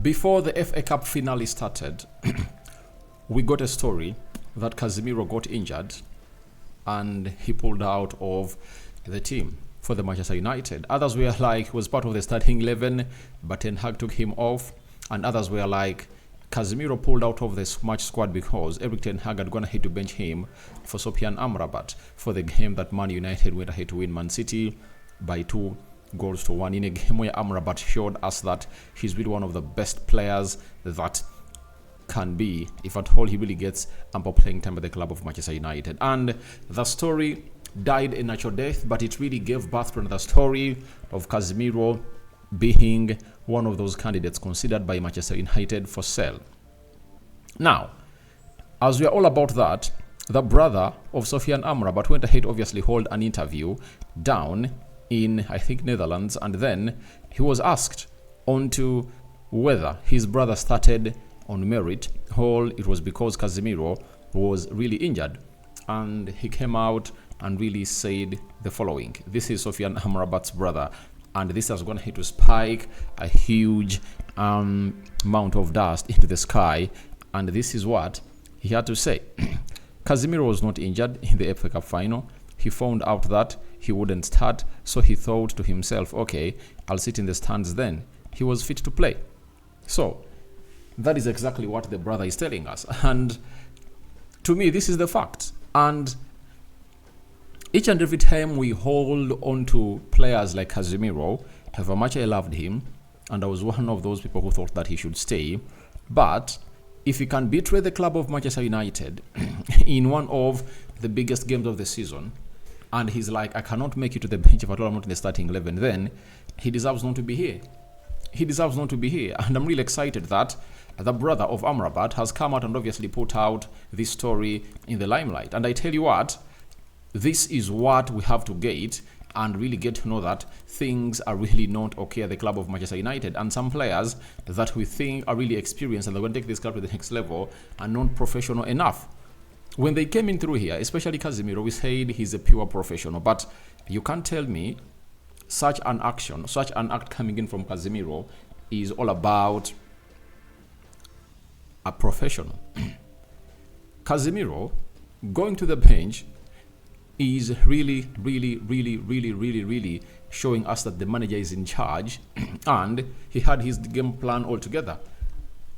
Before the FA Cup finale started, we got a story that Casemiro got injured and he pulled out of the team for the Manchester United. Others were like, he was part of the starting 11, but Ten Hag took him off. And others were like, Casemiro pulled out of this match squad because Eric Ten Hag had gone ahead to bench him for Sofian Amrabat for the game that Man United went ahead to win Man City by 2-1 in a game where Amrabat showed us that he's really one of the best players that can be, if at all he really gets ample playing time at the club of Manchester United. And the story died a natural death, but it really gave birth to another story of Casemiro being one of those candidates considered by Manchester United for sale. Now, as we are all about that, the brother of Sofian Amrabat went ahead obviously hold an interview down in, I think, Netherlands, and then he was asked onto whether his brother started on merit or it was because Casemiro was really injured. And he came out and really said the following. This is Sofian Amrabat's brother, and this has gone ahead to spike a huge amount of dust into the sky. And this is what he had to say. Casemiro was not injured in the FA Cup final. He found out that he wouldn't start, so he thought to himself, okay, I'll sit in the stands then. He was fit to play. So that is exactly what the brother is telling us. And to me, this is the fact. And each and every time we hold on to players like Casemiro, however much I loved him, and I was one of those people who thought that he should stay, but if he can betray the club of Manchester United in one of the biggest games of the season, and he's like, I cannot make it to the bench if at all I'm not in the starting 11, then he deserves not to be here. He deserves not to be here. And I'm really excited that the brother of Amrabat has come out and obviously put out this story in the limelight. And I tell you what, this is what we have to get and really get to know that things are really not okay at the club of Manchester United. And some players that we think are really experienced and they're going to take this club to the next level are not professional enough. When they came in through here, especially Casemiro, we said he's a pure professional. But you can't tell me such an act coming in from Casemiro is all about a professional. Casemiro going to the bench is really showing us that the manager is in charge and he had his game plan altogether.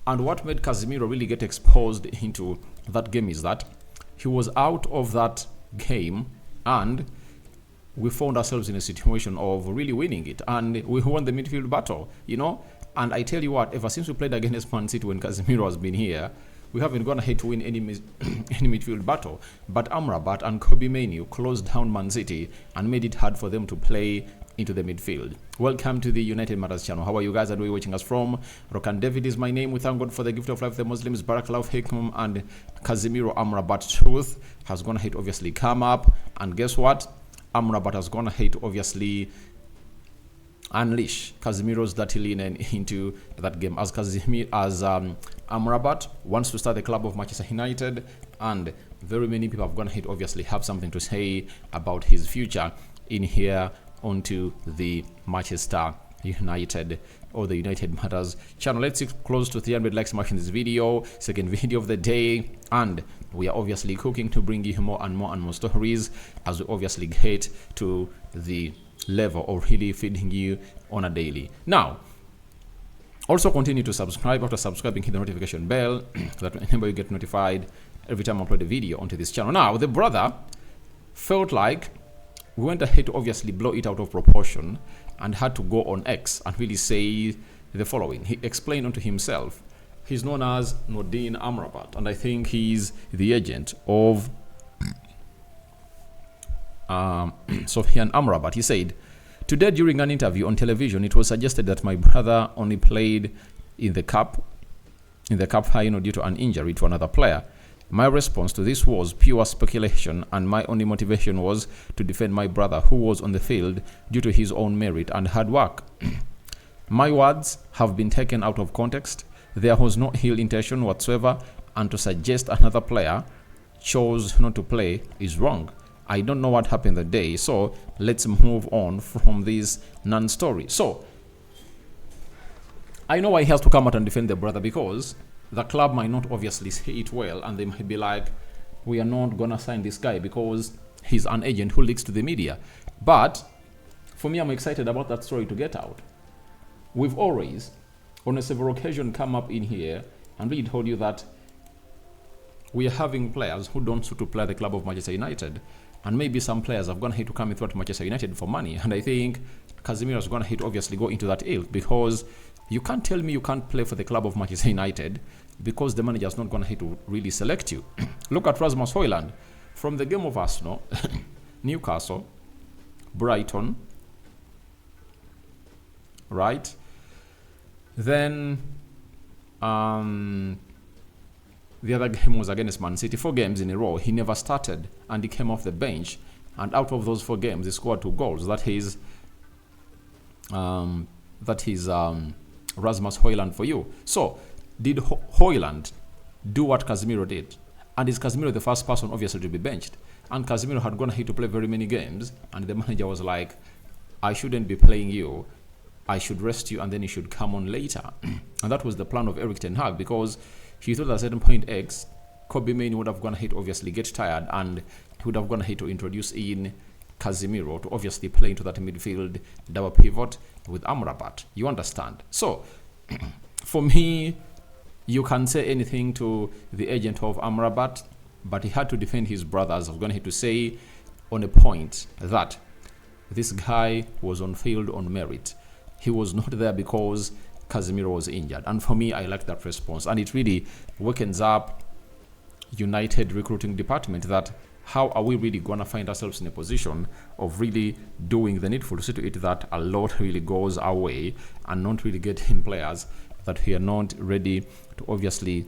And what made Casemiro really get exposed into that game is that he was out of that game and we found ourselves in a situation of really winning it, and we won the midfield battle, And I tell you what, ever since we played against Man City when Casemiro has been here, we haven't gone ahead to win any midfield battle. But Amrabat and Kobe Mainoo closed down Man City and made it hard for them to play into the midfield. Welcome to the United Matters channel. How are you guys? And where are you watching us from? Rokan David is my name. We thank God for the gift of life, the Muslims, Barakallahu Hikmum, and Casemiro Amrabat truth has gone ahead to obviously come up. And guess what? Amrabat has gone ahead to obviously unleash Casemiro's dirty linen into that game, as Amrabat wants to start the club of Manchester United, and very many people have gone ahead obviously have something to say about his future in here onto the Manchester United or the United Matters channel. Let's get close to 300 likes marking this video, second video of the day, and we are obviously cooking to bring you more and more stories as we obviously get to the level of really feeding you on a daily. Now, also continue to subscribe. After subscribing, hit the notification bell that whenever you get notified every time I upload a video onto this channel. Now, the brother felt like we went ahead to obviously blow it out of proportion and had to go on X and really say the following. He explained unto himself. He's known as Nordin Amrabat, and I think he's the agent of Sofian Amrabat. He said, today during an interview on television, it was suggested that my brother only played in the cup final due to an injury to another player. My response to this was pure speculation, and my only motivation was to defend my brother who was on the field due to his own merit and hard work. My words have been taken out of context. There was no ill intention whatsoever, and to suggest another player chose not to play is wrong. I don't know what happened that day, so let's move on from this non-story. So I know why he has to come out and defend the brother, because the club might not obviously say it well, and they might be like, we are not gonna sign this guy because he's an agent who leaks to the media. But for me, I'm excited about that story to get out. We've always, on a several occasions, come up in here and really told you that we are having players who don't suit to play at the club of Manchester United. And maybe some players have gone ahead to come through to Manchester United for money. And I think Casemiro is going to obviously go into that ilk, because you can't tell me you can't play for the club of Manchester United because the manager is not going to really select you. Look at Rasmus Højlund. From the game of Arsenal, Newcastle, Brighton, right? Then the other game was against Man City. 4 games in a row, he never started and he came off the bench. And out of those 4 games, he scored 2 goals. That is Rasmus Højlund for you. So, did Højlund do what Casemiro did? And is Casemiro the first person, obviously, to be benched? And Casemiro had gone ahead to play very many games, and the manager was like, I shouldn't be playing you. I should rest you, and then you should come on later. And that was the plan of Erik ten Hag, because he thought at a certain point X, Kobe Mainoo would have gone ahead to obviously get tired, and he would have gone ahead to introduce in Casemiro to obviously play into that midfield double pivot with Amrabat. You understand? So, for me, you can say anything to the agent of Amrabat, but he had to defend his brothers. I was going to say on a point that this guy was on field on merit. He was not there because Casemiro was injured. And for me, I like that response. And it really wakens up United recruiting department that how are we really going to find ourselves in a position of really doing the needful to see to it that a lot really goes our way and not really getting players that we are not ready to obviously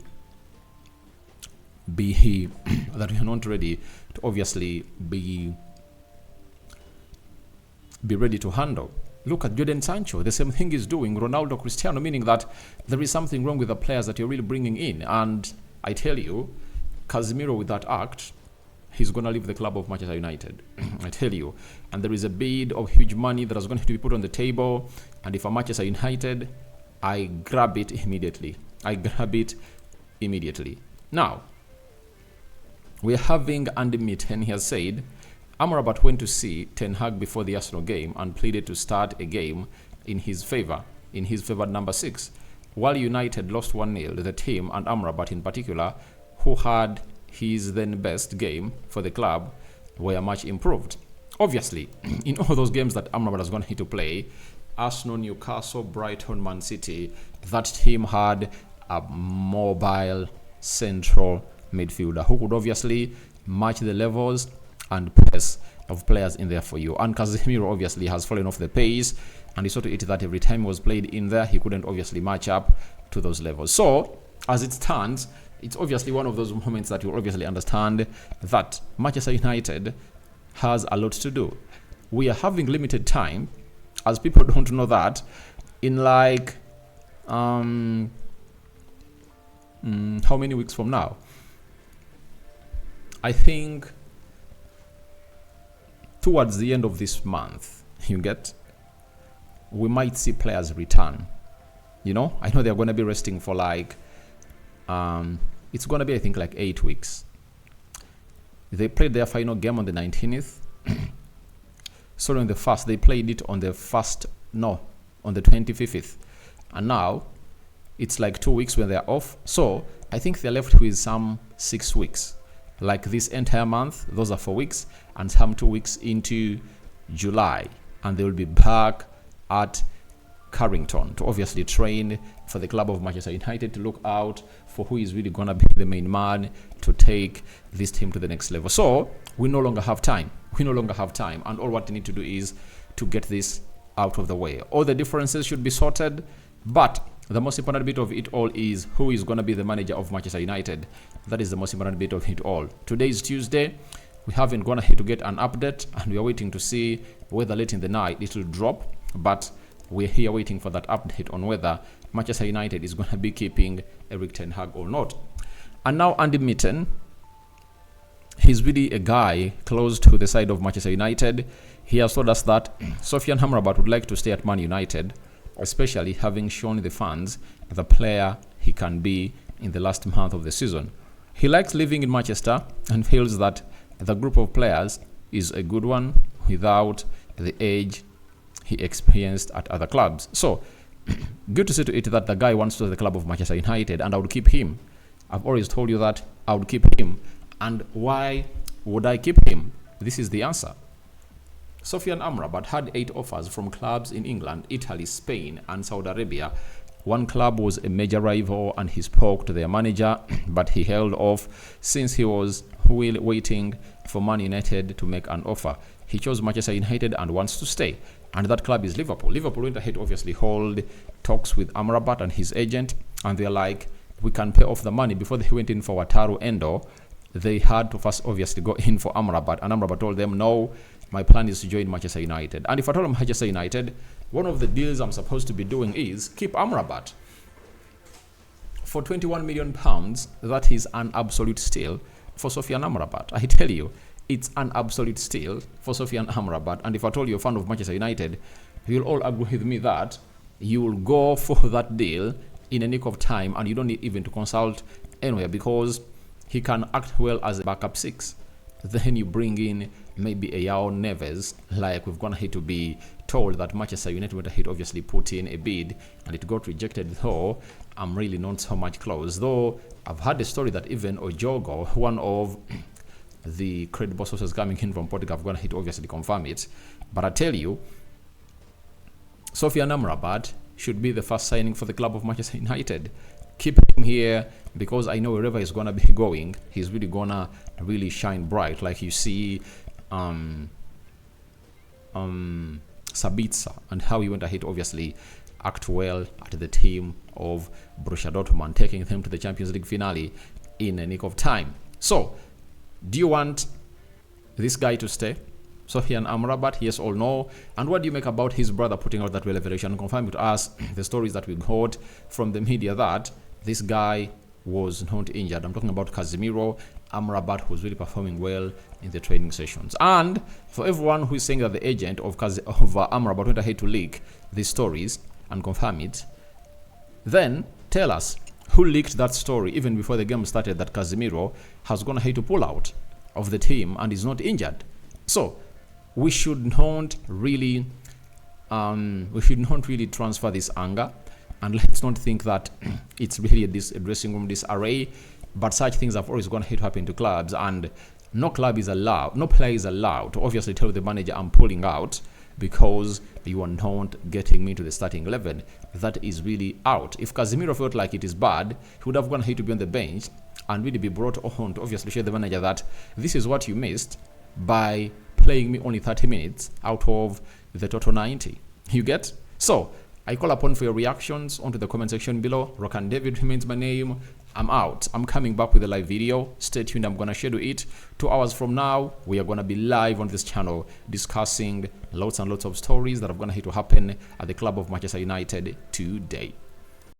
be that we are not ready to obviously be ready to handle. Look at Jadon Sancho. The same thing is doing Ronaldo, Cristiano, meaning that there is something wrong with the players that you're really bringing in. And I tell you, Casemiro with that act, he's going to leave the club of Manchester United. I tell you. And there is a bid of huge money that is going to be put on the table. And if I'm Manchester United, I grab it immediately. Now, we're having Andy Mitten. He has said, Amrabat went to see Ten Hag before the Arsenal game and pleaded to start a game in his favor number 6. While United lost 1-0, the team and Amrabat in particular, who had his then best game for the club, were much improved. Obviously, in all those games that Amrabat has gone to play, Arsenal, Newcastle, Brighton, Man City, that team had a mobile central midfielder who could obviously match the levels and pace of players in there for you. And Casemiro obviously has fallen off the pace, and he saw to it that every time he was played in there, he couldn't obviously match up to those levels. So, as it stands, it's obviously one of those moments that you obviously understand that Manchester United has a lot to do. We are having limited time, as people don't know that, in like how many weeks from now? I think towards the end of this month, we might see players return. You know, I know they're going to be resting for like, it's going to be, I think, like 8 weeks. They played their final game on the 19th. So on the first, they played it on the 25th. And now, it's like 2 weeks when they're off. So, I think they're left with some 6 weeks. Like this entire month, those are 4 weeks, and some 2 weeks into July. And they will be back at Carrington to obviously train for the club of Manchester United, to look out for who is really going to be the main man to take this team to the next level. So, we no longer have time. And all what we need to do is to get this out of the way. All the differences should be sorted, but the most important bit of it all is who is going to be the manager of Manchester United. That is the most important bit of it all. Today is Tuesday. We haven't gone ahead to get an update, and we are waiting to see whether late in the night it will drop. But we're here waiting for that update on whether Manchester United is going to be keeping Erik ten Hag or not. And now Andy Mitten, he's really a guy close to the side of Manchester United. He has told us that Sofian Amrabat would like to stay at Man United, especially having shown the fans the player he can be in the last month of the season. He likes living in Manchester and feels that the group of players is a good one without the age he experienced at other clubs. So, good to see to it that the guy wants to the club of Manchester United, and I would keep him. I've always told you that I would keep him. And why would I keep him? This is the answer. Sofian Amrabat had 8 offers from clubs in England, Italy, Spain, and Saudi Arabia. One club was a major rival, and he spoke to their manager, but he held off since he was waiting for Man United to make an offer. He chose Manchester United and wants to stay, and that club is Liverpool. Liverpool went ahead to obviously hold talks with Amrabat and his agent, and they're like, we can pay off the money. Before they went in for Wataru Endo, they had to first obviously go in for Amrabat, and Amrabat told them, no, my plan is to join Manchester United. And if I told him Manchester United, one of the deals I'm supposed to be doing is keep Amrabat for £21 million. That is an absolute steal for Sofian Amrabat. I tell you, it's an absolute steal for Sofian Amrabat. And if I told you a fan of Manchester United, you'll all agree with me that you will go for that deal in a nick of time, and you don't need even to consult anywhere, because he can act well as a backup 6. Then you bring in maybe a Yao Neves, like we've gone ahead to be told that Manchester United went ahead obviously put in a bid and it got rejected, though I'm really not so much close. Though I've heard the story that even Ojogo, one of the credible sources coming in from Portugal, have gone ahead to obviously confirm it. But I tell you, Sofian Amrabat should be the first signing for the club of Manchester United. Keep him here, because I know wherever he's gonna be going, he's really gonna shine bright. Like you see Sabitzer, and how he went ahead to obviously act well at the team of Borussia Dortmund, taking them to the Champions League finale in a nick of time. So, do you want this guy to stay? Sofian Amrabat, yes or no? And what do you make about his brother putting out that revelation and confirming to us the stories that we got from the media that this guy was not injured? I'm talking about Casemiro. Amrabat was really performing well in the training sessions. And for everyone who is saying that the agent of Amrabat went ahead to leak these stories and confirm it, then tell us who leaked that story even before the game started, that Casemiro has gone ahead to pull out of the team and is not injured. So we should not really transfer this anger, and let's not think that it's really a dressing room disarray. But such things have always gone ahead to happen to clubs, and no player is allowed to obviously tell the manager, I'm pulling out because you are not getting me to the starting 11. That is really out. If Casemiro felt like it is bad, he would have gone ahead to be on the bench and really be brought on to obviously show the manager that this is what you missed by playing me only 30 minutes out of the total 90. You get? So I call upon for your reactions onto the comment section below. Rock and David remains my name. I'm out. I'm coming back with a live video. Stay tuned. I'm going to schedule it 2 hours from now. We are going to be live on this channel discussing lots and lots of stories that are going to happen at the club of Manchester United today.